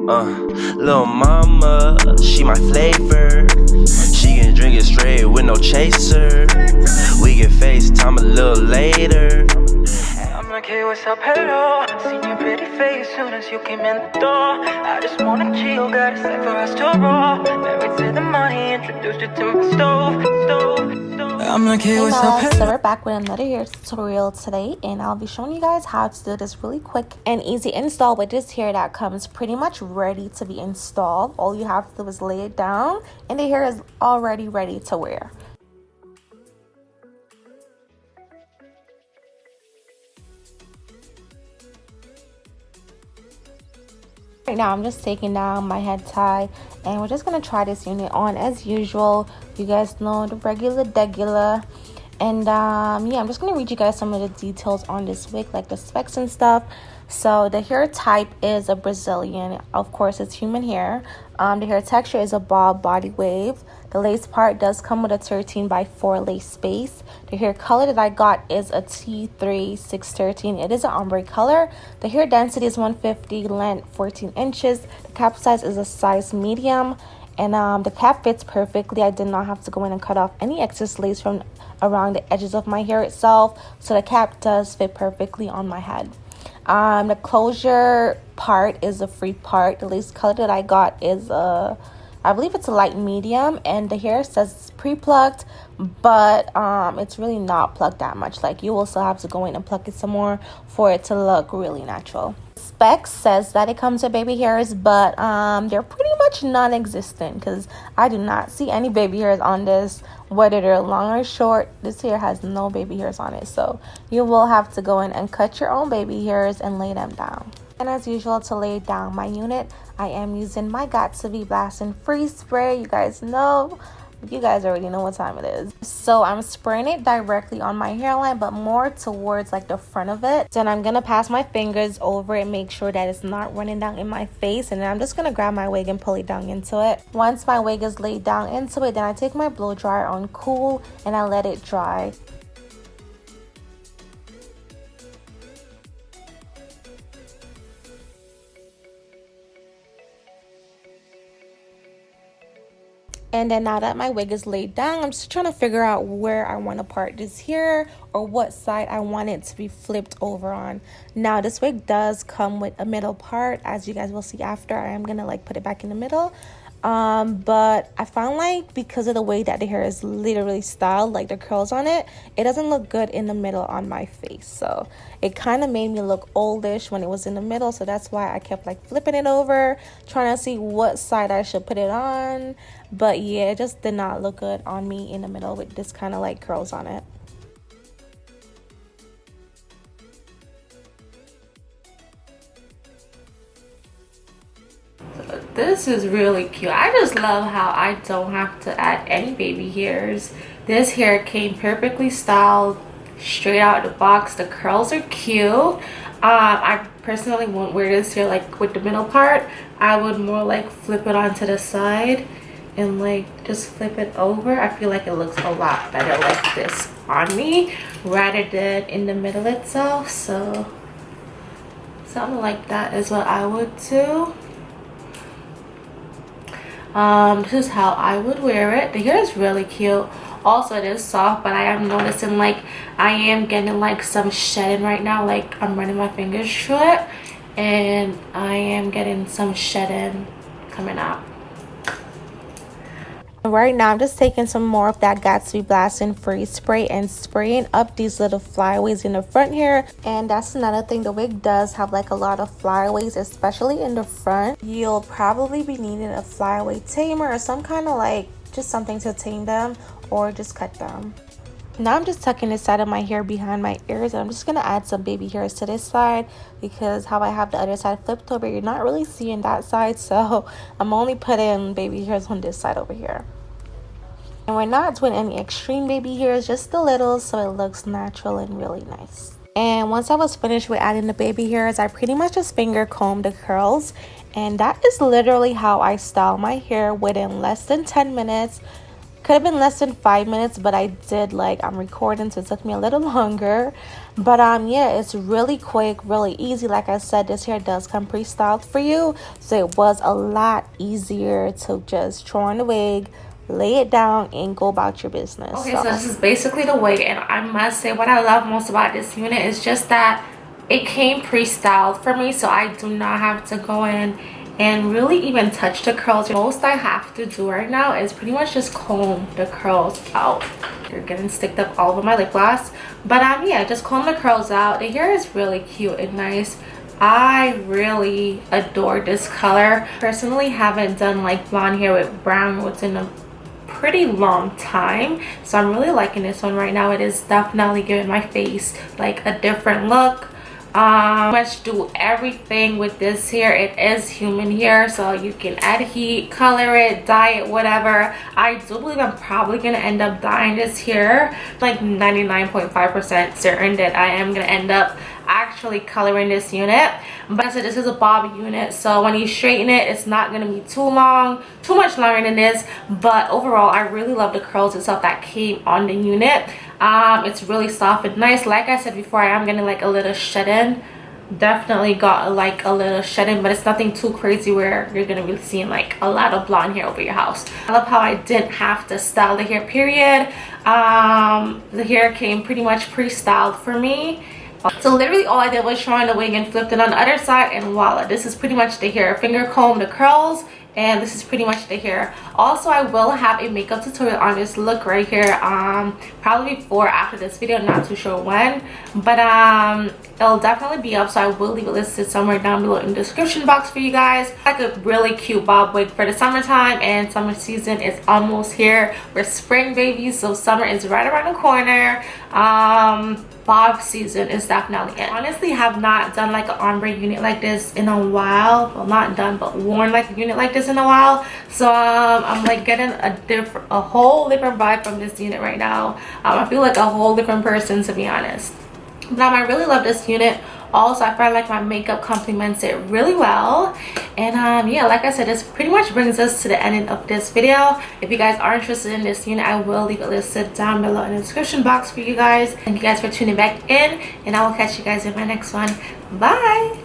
Little mama, she my flavor. She can drink it straight with no chaser. We can FaceTime a little later. I'm like, hey, what's up, hello. Seen your pretty face soon as you came in the door. I just wanna chill, got a set for us to roll. Married to the money, introduced you to my stove. I'm like, hey, what's up, hello. So we're back with another hair tutorial today, and I'll be showing you guys how to do this really quick and easy install with this hair that comes pretty much ready to be installed. All you have to do is lay it down and the hair is already ready to wear. Right now I'm just taking down my head tie and we're just gonna try this unit on as usual. You guys know the regular. And yeah, I'm just gonna read you guys some of the details on this wig, like the specs and stuff. So the hair type is a Brazilian. Of course, it's human hair. The hair texture is a bob body wave. The lace part does come with a 13x4 lace space. The hair color that I got is a T3 613. It is an ombre color. The hair density is 150, length 14 inches. The cap size is a size medium. And the cap fits perfectly. I did not have to go in and cut off any excess lace from around the edges of my hair itself. So the cap does fit perfectly on my head. The closure part is a free part. The lace color that I got is I believe it's a light medium, and the hair says it's pre-plucked, but it's really not plucked that much. Like, you will still have to go in and pluck it some more for it to look really natural. Specs says that it comes with baby hairs, but they're pretty much non-existent because I do not see any baby hairs on this, whether they're long or short. This hair has no baby hairs on it, so you will have to go in and cut your own baby hairs and lay them down. And as usual, to lay down my unit, I am using my Got2b Blasting Freeze Spray. You guys already know what time it is. So I'm spraying it directly on my hairline, but more towards like the front of it. Then I'm gonna pass my fingers over it, make sure that it's not running down in my face, and then I'm just gonna grab my wig and pull it down into it. Once my wig is laid down into it, then I take my blow dryer on cool and I let it dry. And then now that my wig is laid down, I'm just trying to figure out where I want to part this hair or what side I want it to be flipped over on. Now this wig does come with a middle part, as you guys will see after. I am gonna like put it back in the middle. But I found like because of the way that the hair is literally styled, like the curls on it, it doesn't look good in the middle on my face. So it kind of made me look oldish when it was in the middle. So that's why I kept like flipping it over, trying to see what side I should put it on. But yeah, it just did not look good on me in the middle with this kind of like curls on it. This is really cute. I just love how I don't have to add any baby hairs. This hair came perfectly styled straight out of the box. The curls are cute. I personally won't wear this hair like with the middle part. I would more like flip it onto the side and like just flip it over. I feel like it looks a lot better like this on me rather than in the middle itself. So something like that is what I would do. This is how I would wear it. The hair is really cute. Also, it is soft, but I am noticing like I am getting like some shedding right now. Like I'm running my fingers through it and I am getting some shedding coming out. Right now I'm just taking some more of that Got2b Blasting Freeze Spray and spraying up these little flyaways in the front here. And that's another thing, the wig does have like a lot of flyaways, especially in the front. You'll probably be needing a flyaway tamer or some kind of like just something to tame them or just cut them. Now I'm just tucking this side of my hair behind my ears, and I'm just gonna add some baby hairs to this side because how I have the other side flipped over, you're not really seeing that side, so I'm only putting baby hairs on this side over here. And we're not doing any extreme baby hairs, just a little, so it looks natural and really nice. And once I was finished with adding the baby hairs, I pretty much just finger combed the curls, and that is literally how I style my hair within less than 10 minutes. Could have been less than 5 minutes, but I did, like, I'm recording, so it took me a little longer. But yeah, it's really quick, really easy. Like I said, this hair does come pre-styled for you, so it was a lot easier to just throw on the wig, lay it down, and go about your business. Okay, so this is basically the wig, and I must say what I love most about this unit is just that it came pre-styled for me, so I do not have to go in and really even touch the curls. Most I have to do right now is pretty much just comb the curls out. They're getting sticked up all over my lip gloss, but yeah, just comb the curls out. The hair is really cute and nice. I really adore this color. Personally, haven't done like blonde hair with brown roots in a pretty long time, so I'm really liking this one right now. It is definitely giving my face like a different look. Much do everything with this hair. It is human hair, so you can add heat, color it, dye it, whatever. I do believe I'm probably gonna end up dyeing this hair, like 99.5% certain that I am gonna end up actually coloring this unit. But I said this is a bob unit, so when you straighten it, it's not gonna be too much longer than this. But overall, I really love the curls itself that came on the unit. It's really soft and nice. Like I said before, I am getting like a little shed-in. Definitely got like a little shed-in, but it's nothing too crazy where you're gonna be seeing like a lot of blonde hair over your house. I love how I didn't have to style the hair, period. The hair came pretty much pre-styled for me. So literally all I did was throw on the wig and flipped it on the other side, and voila, this is pretty much the hair. Finger comb the curls, and this is pretty much the hair. Also, I will have a makeup tutorial on this look right here, probably before or after this video, I'm not too sure when, but it'll definitely be up, so I will leave it listed somewhere down below in the description box for you guys. Like a really cute bob wig for the summertime, and summer season is almost here. We're spring babies, so summer is right around the corner. Bob season is definitely it. Honestly, have not done like an ombre unit like this in a while. Well, not done, but worn like a unit like this in a while. So I'm like getting a whole different vibe from this unit right now. I feel like a whole different person, to be honest. But I really love this unit. Also, I find like my makeup complements it really well. And yeah, like I said, this pretty much brings us to the end of this video. If you guys are interested in this unit, I will leave it listed down below in the description box for you guys. Thank you guys for tuning back in, and I will catch you guys in my next one. Bye.